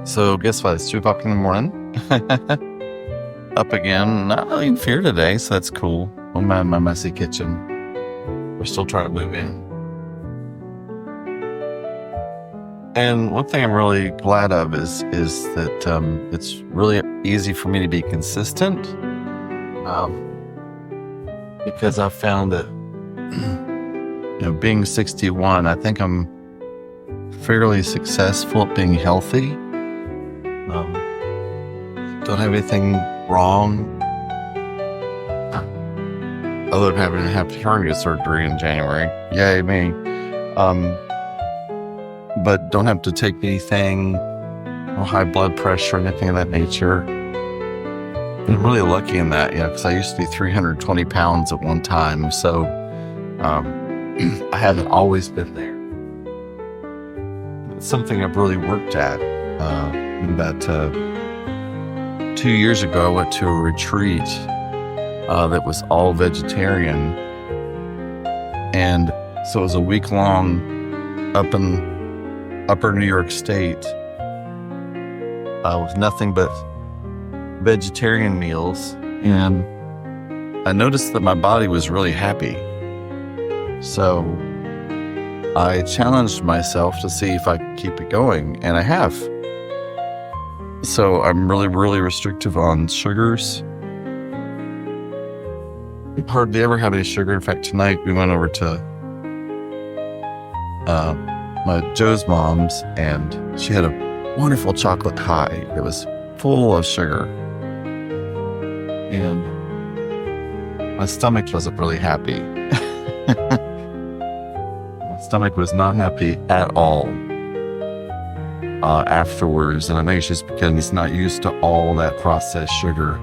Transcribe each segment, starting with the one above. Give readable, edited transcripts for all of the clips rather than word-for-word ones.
So guess what? It's 2 o'clock in the morning. Up again. Not really in fear today, so that's cool. On my messy kitchen. We're still trying to move in. And one thing I'm really glad of is that it's really easy for me to be consistent. Because I've found that being 61, I think I'm fairly successful at being healthy. Don't have anything wrong other than having to have hernia surgery in January. Yay me. But don't have to take anything, no high blood pressure or anything of that nature. I'm really lucky in that, because I used to be 320 pounds at one time. So I haven't always been there. It's something I've really worked at. About 2 years ago, I went to a retreat that was all vegetarian. And so it was a week long up in upper New York State with nothing but vegetarian meals. And I noticed that my body was really happy. So I challenged myself to see if I could keep it going, and I have. So I'm really, really restrictive on sugars. Hardly ever have any sugar. In fact, tonight we went over to my Joe's mom's, and she had a wonderful chocolate pie. It was full of sugar. And my stomach wasn't really happy. My stomach was not happy at all afterwards. And I think it's just because he's not used to all that processed sugar.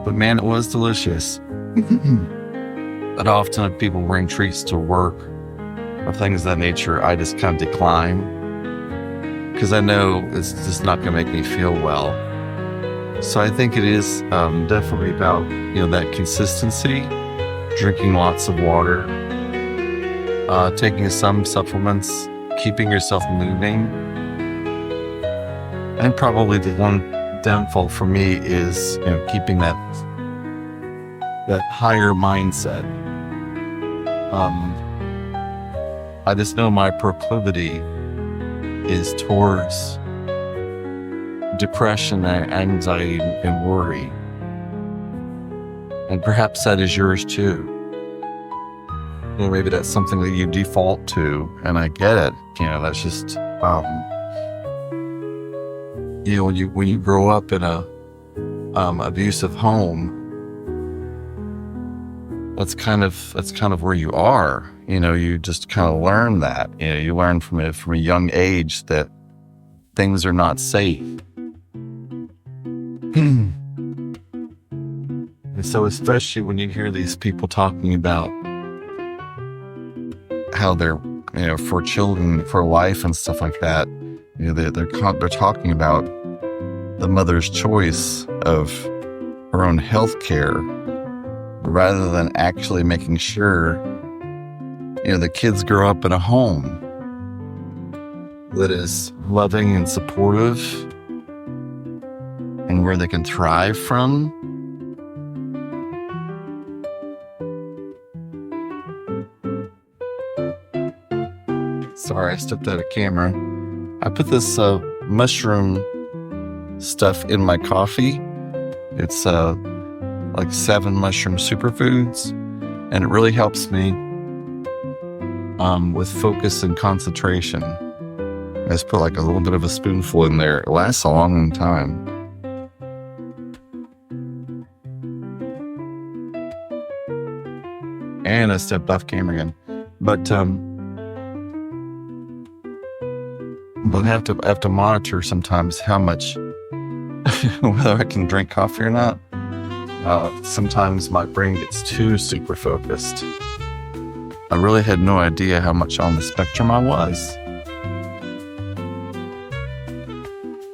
But man, it was delicious. But often if people bring treats to work or things of that nature, I just kind of decline because I know it's just not going to make me feel well. So I think it is definitely about that consistency, drinking lots of water, taking some supplements, keeping yourself moving. And probably the one downfall for me is keeping that higher mindset. I just know my proclivity is towards depression, anxiety, and worry. And perhaps that is yours too. Maybe that's something that you default to, and I get it. That's just when you grow up in a abusive home, that's kind of where you are. You just kind of learn that. You learn from a young age that things are not safe. And so especially when you hear these people talking about how they're, for children, for life and stuff like that, they're talking about the mother's choice of her own health care rather than actually making sure, the kids grow up in a home that is loving and supportive and where they can thrive from. Sorry, I stepped out of camera. I put this mushroom stuff in my coffee. It's like 7 mushroom superfoods, and it really helps me with focus and concentration. I just put like a little bit of a spoonful in there. It lasts a long time. And I stepped off camera again. But I have to monitor sometimes how much, whether I can drink coffee or not. Sometimes my brain gets too super focused. I really had no idea how much on the spectrum I was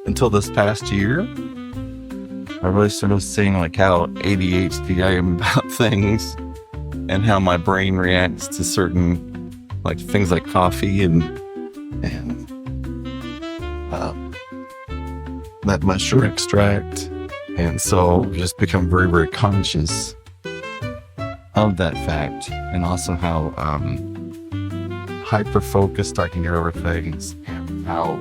until this past year. I really started seeing like how ADHD I am about things and how my brain reacts to certain things like coffee and that mushroom extract. And so just become very, very conscious of that fact, and also how hyper-focused I can get over things, and how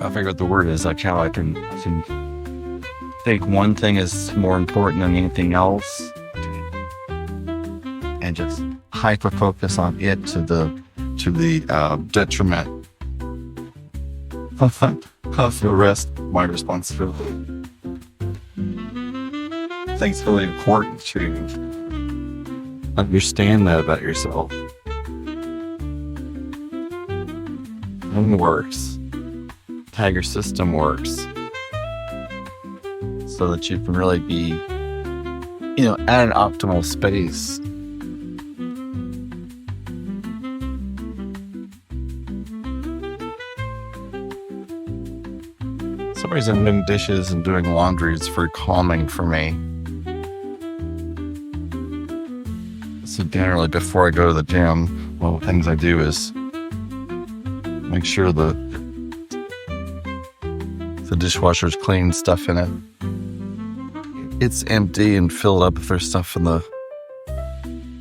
I figure out the word is, like how I can think one thing is more important than anything else, and just hyper-focus on it to the detriment of the rest of my responsibility. I think it's really important to understand that about yourself. It works. How your system works, so that you can really be, at an optimal space. For some reason, doing dishes and doing laundry is very calming for me. So generally, before I go to the gym, one of the things I do is make sure the dishwasher's clean, stuff in it. It's empty and filled up if there's stuff in the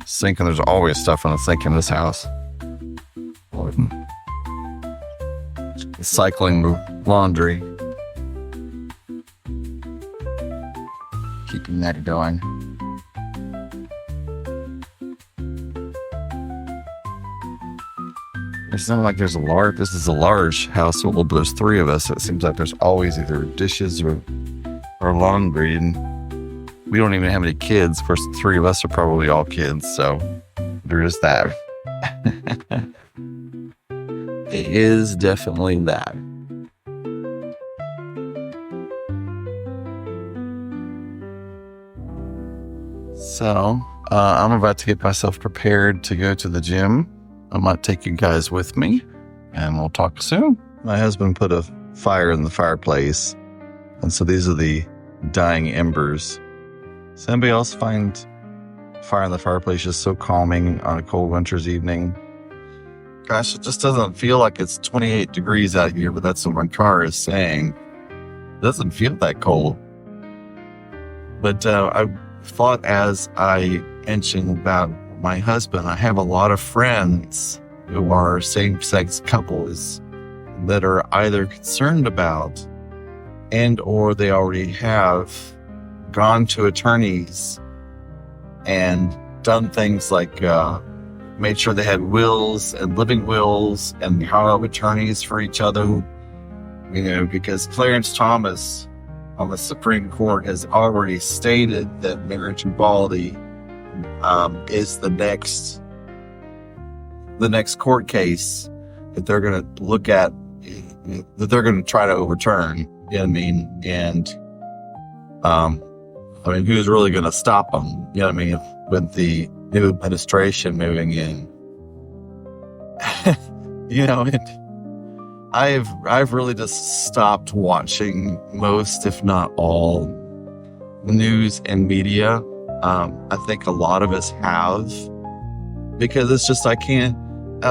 sink, and there's always stuff in the sink in this house. Cycling laundry. Keeping that going. It's not like this is a large household, but there's three of us. It seems like there's always either dishes or laundry, and we don't even have any kids. Of course, the three of us are probably all kids, so there is that. It is definitely that. So, I'm about to get myself prepared to go to the gym. I might take you guys with me, and we'll talk soon. My husband put a fire in the fireplace, and so these are the dying embers. Does anybody else find fire in the fireplace just so calming on a cold winter's evening? Gosh, it just doesn't feel like it's 28 degrees out here, but that's what my car is saying. It doesn't feel that cold. But I thought, as I mentioned about my husband, I have a lot of friends who are same-sex couples that are either concerned about and or they already have gone to attorneys and done things like made sure they had wills and living wills and power of attorneys for each other, because Clarence Thomas on the Supreme Court has already stated that marriage equality is the next court case that they're going to look at, that they're going to try to overturn. You know what I mean? And who's really going to stop them? You know what I mean? With the new administration moving in, I've really just stopped watching most, if not all, news and media. I think a lot of us have, because it's just, I'll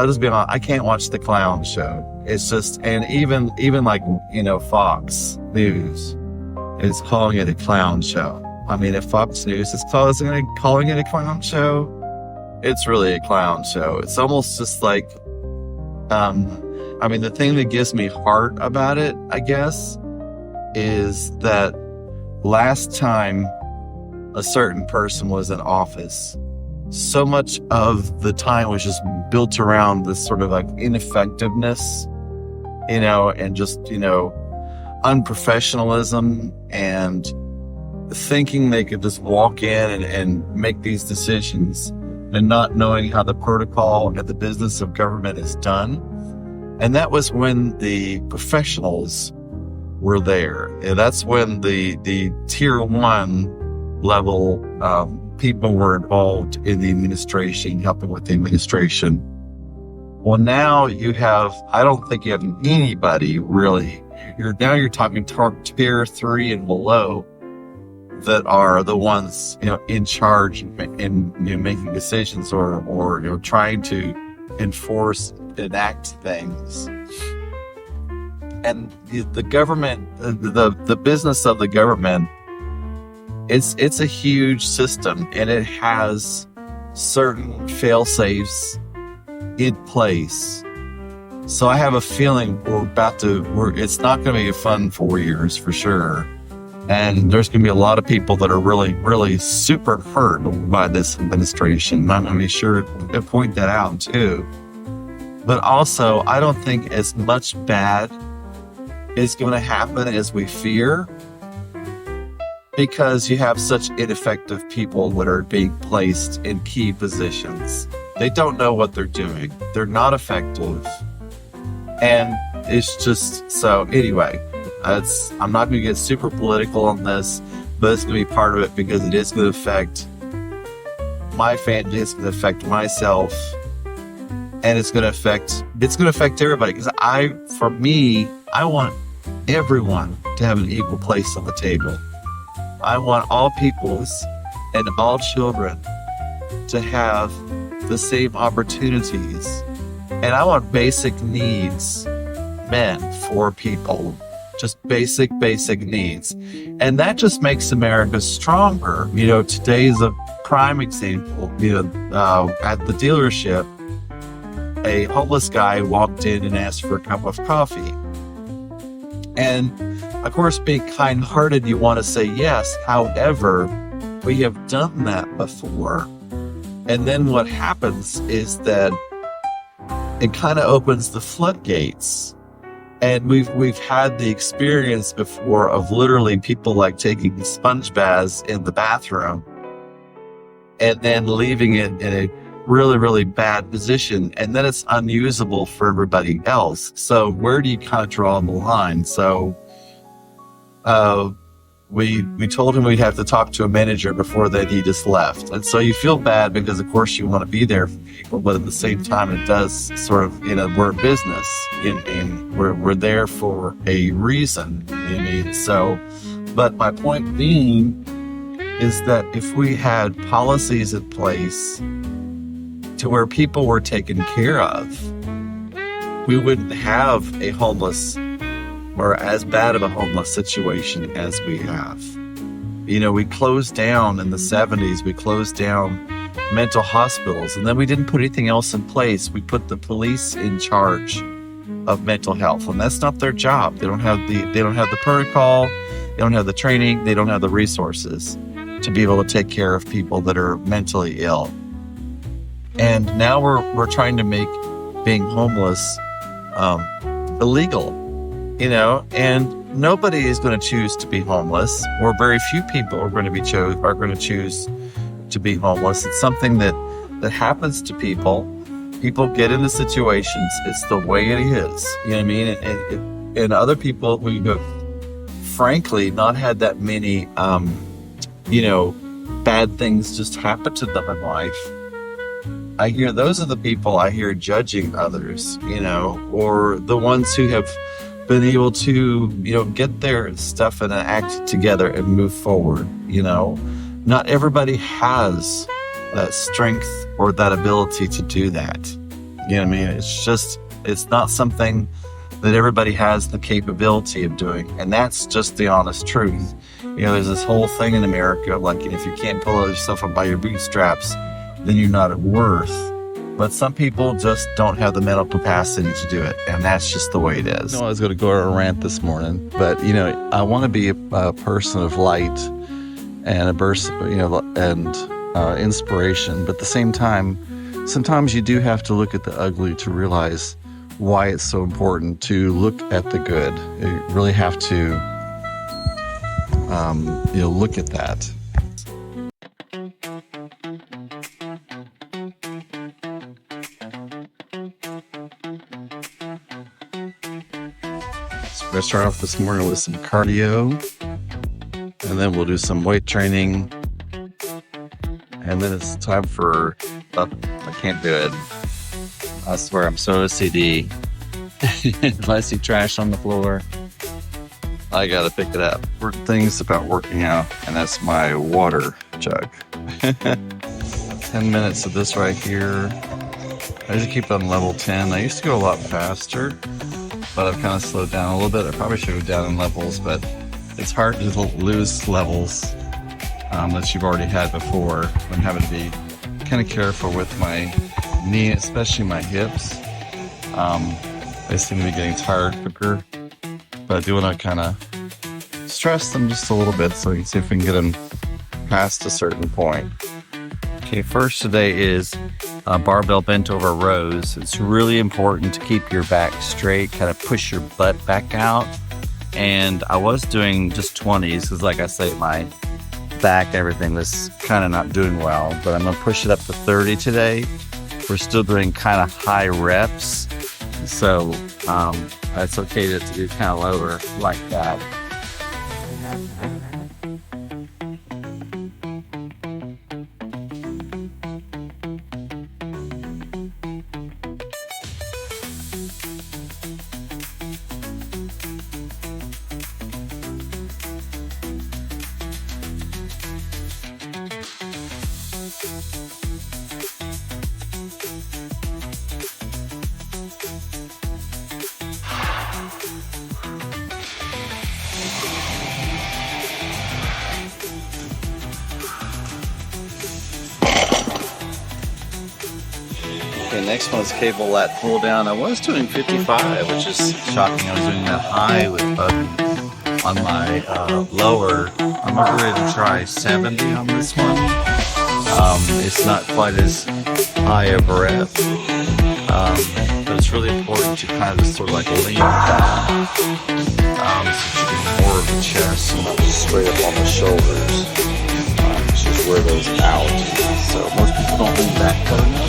just be honest, I can't watch the clown show. It's just, and even like, Fox News is calling it a clown show. I mean, if Fox News is calling it a clown show, it's really a clown show. It's almost just like, the thing that gives me heart about it, I guess, is that last time a certain person was in office, so much of the time was just built around this sort of like ineffectiveness, and just, unprofessionalism, and thinking they could just walk in and make these decisions, and not knowing how the protocol and the business of government is done. And that was when the professionals were there. And that's when the tier 1 level people were involved in the administration, helping with the administration. Well, now I don't think you have anybody really. You're talking tier 3 and below that are the ones, in charge in making decisions or trying to enforce, enact things. and the government, the business of the government, it's a huge system, and it has certain fail safes in place. So I have a feeling it's not going to be a fun 4 years for sure. And there's going to be a lot of people that are really, really super hurt by this administration. I'm going to be sure to point that out too. But also, I don't think as much bad is going to happen as we fear, because you have such ineffective people that are being placed in key positions. They don't know what they're doing. They're not effective. And it's just, so anyway, I'm not going to get super political on this, but it's going to be part of it, because it is going to affect my family, it's going to affect myself, and it's going to affect everybody. Because I want everyone to have an equal place on the table. I want all peoples and all children to have the same opportunities. And I want basic needs met for people. Just basic needs. And that just makes America stronger. Today is a prime example. At the dealership, a homeless guy walked in and asked for a cup of coffee. And of course, being kind-hearted, you want to say yes. However, we have done that before. And then what happens is that it kind of opens the floodgates. And we've had the experience before of literally people like taking sponge baths in the bathroom and then leaving it in a really, really bad position. And then it's unusable for everybody else. So where do you kind of draw the line? So we told him we'd have to talk to a manager before then he just left. And so you feel bad, because of course you want to be there for people, but at the same time it does sort of, we're a business and we're there for a reason. So, but my point being is that if we had policies in place to where people were taken care of, we wouldn't have a homeless or as bad of a homeless situation as we have. We closed down in the 70s, we closed down mental hospitals, and then we didn't put anything else in place. We put the police in charge of mental health, and that's not their job. They don't have the protocol, they don't have the training, they don't have the resources to be able to take care of people that are mentally ill. And now we're trying to make being homeless illegal. And nobody is going to choose to be homeless, or very few people are going to choose to be homeless. It's something that happens to people. People get into situations. It's the way it is. You know what I mean? And other people who have, frankly, not had that many, bad things just happen to them in life. Those are the people I hear judging others, or the ones who have been able to, get their stuff and act together and move forward. Not everybody has that strength or that ability to do that. It's not something that everybody has the capability of doing. And that's just the honest truth. There's this whole thing in America, like, if you can't pull yourself up by your bootstraps, then you're not worth. But some people just don't have the mental capacity to do it, and that's just the way it is. I was going to go on a rant this morning, but I want to be a person of light and a burst, and inspiration. But at the same time, sometimes you do have to look at the ugly to realize why it's so important to look at the good. You really have to, look at that. We're going to start off this morning with some cardio, and then we'll do some weight training, and then it's time for, I can't do it. I swear, I'm so OCD. If I see trash on the floor, I got to pick it up. Things about working out, and that's my water jug. 10 minutes of this right here. I usually keep it on level 10. I used to go a lot faster, but I've kind of slowed down a little bit. I probably should go down in levels, but it's hard to lose levels that you've already had before when having to be kind of careful with my knee, especially my hips. They seem to be getting tired quicker, but I do want to kind of stress them just a little bit so we can see if we can get them past a certain point. Okay, first today is barbell bent over rows. It's really important to keep your back straight, kind of push your butt back out. And I was doing just 20s because, like I say, my back and everything was kind of not doing well, but I'm gonna push it up to 30 today. We're still doing kind of high reps, so it's okay to do kind of lower like that. Okay, next one is cable lat pull down. I was doing 55, which is shocking. I was doing that high with on my lower. I'm about ready to try 70 on this one. It's not quite as high a rep, but it's really important to kind of just sort of like lean down so you get more of the chest and not just straight up on the shoulders. Just wear those out. So most people don't lean back good enough.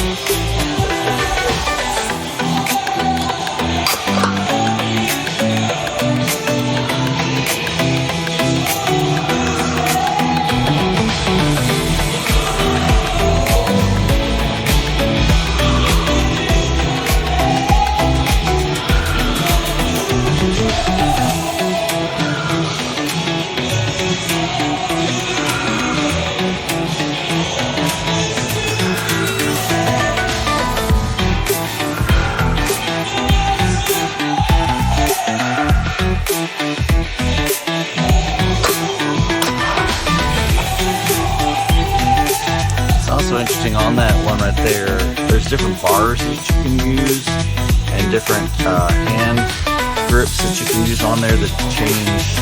Interesting on that one right there, there's different bars that you can use and different hand grips that you can use on there that change,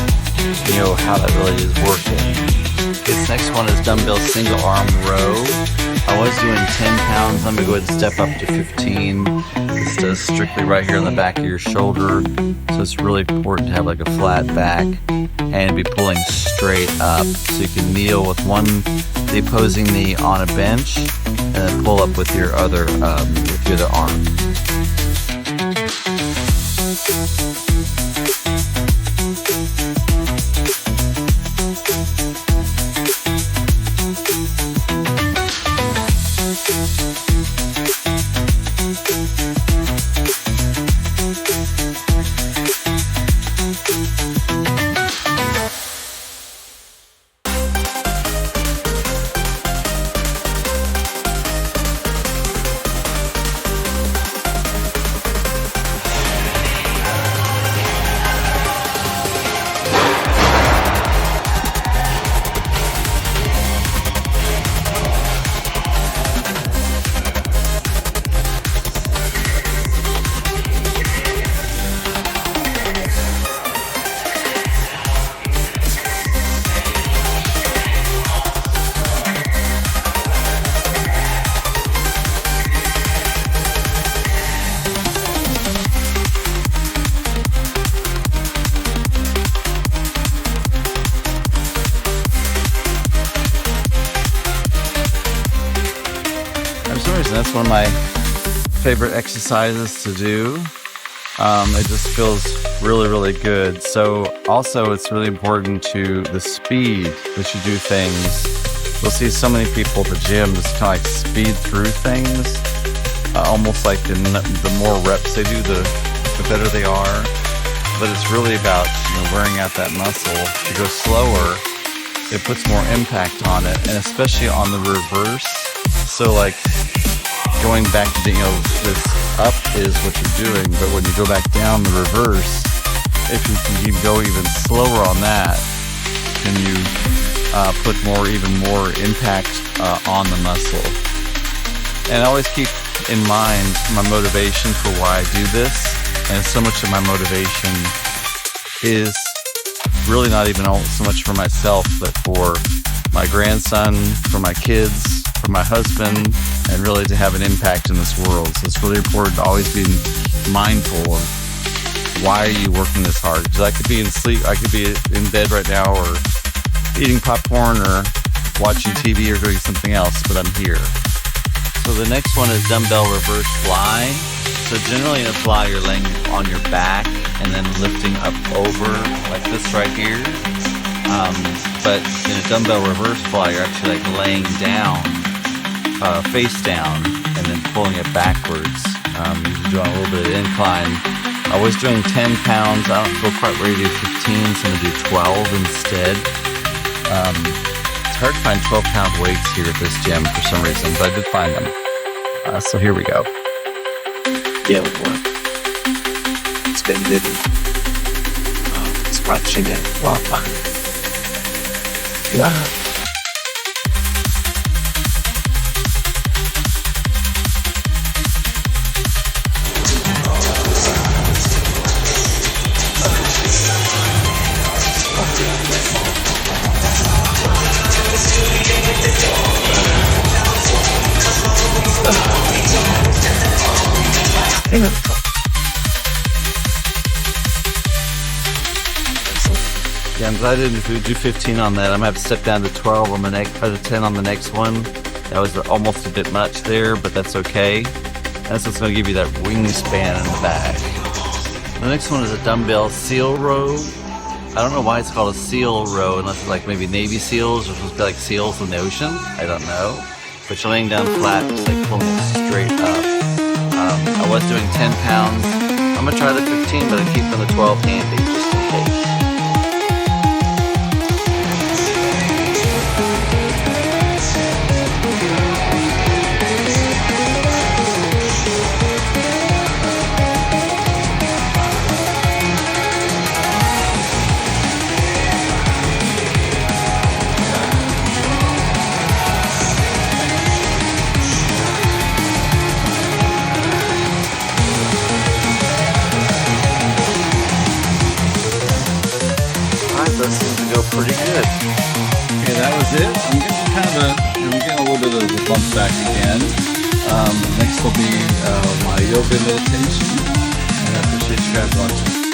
how that really is working. This next one is dumbbell single arm row. I was doing 10 pounds. I'm gonna go ahead and step up to 15. This does strictly right here on the back of your shoulder, so it's really important to have like a flat back and be pulling straight up, so you can kneel with the opposing knee on a bench and then pull up with your other arm. That's one of my favorite exercises to do. It just feels really, really good. So also it's really important to the speed that you do things. You'll see so many people at the gym just kind of like speed through things. Almost like the more reps they do, the better they are. But it's really about wearing out that muscle. If you go slower, it puts more impact on it, and especially on the reverse. So like going back to this up is what you're doing, but when you go back down the reverse, if you can go even slower on that, then you put even more impact on the muscle. And I always keep in mind my motivation for why I do this, and so much of my motivation is really not even so much for myself, but for my grandson, for my kids, for my husband, and really to have an impact in this world. So it's really important to always be mindful of why are you working this hard? Because I could be I could be in bed right now, or eating popcorn, or watching TV, or doing something else, but I'm here. So the next one is dumbbell reverse fly. So generally in a fly, you're laying on your back and then lifting up over like this right here. But in a dumbbell reverse fly, you're actually like laying down, face down, and then pulling it backwards. You're doing a little bit of incline. I was doing 10 pounds. I don't feel quite ready to do 15, so I'm going to do 12 instead. It's hard to find 12-pound weights here at this gym for some reason, but I did find them. So here we go. Yeah, boy. It's been living. Scratching it. Yeah. Yeah, I'm glad I didn't do 15 on that. I'm gonna have to step down to 12 on the next, or to 10 on the next one. That was almost a bit much there, but that's okay. That's what's gonna give you that wingspan in the back. The next one is a dumbbell seal row. I don't know why it's called a seal row, unless it's like maybe Navy SEALs, or supposed to be like seals in the ocean. I don't know. But you're laying down flat, just like pulling it straight up. I was doing 10 pounds. I'm gonna try the 15, but I'm keeping the 12 handy just in case. That seems to go pretty good. Okay, that was it. I'm getting a little bit of the bump back again. Next will be my yoga meditation. And I appreciate you guys watching.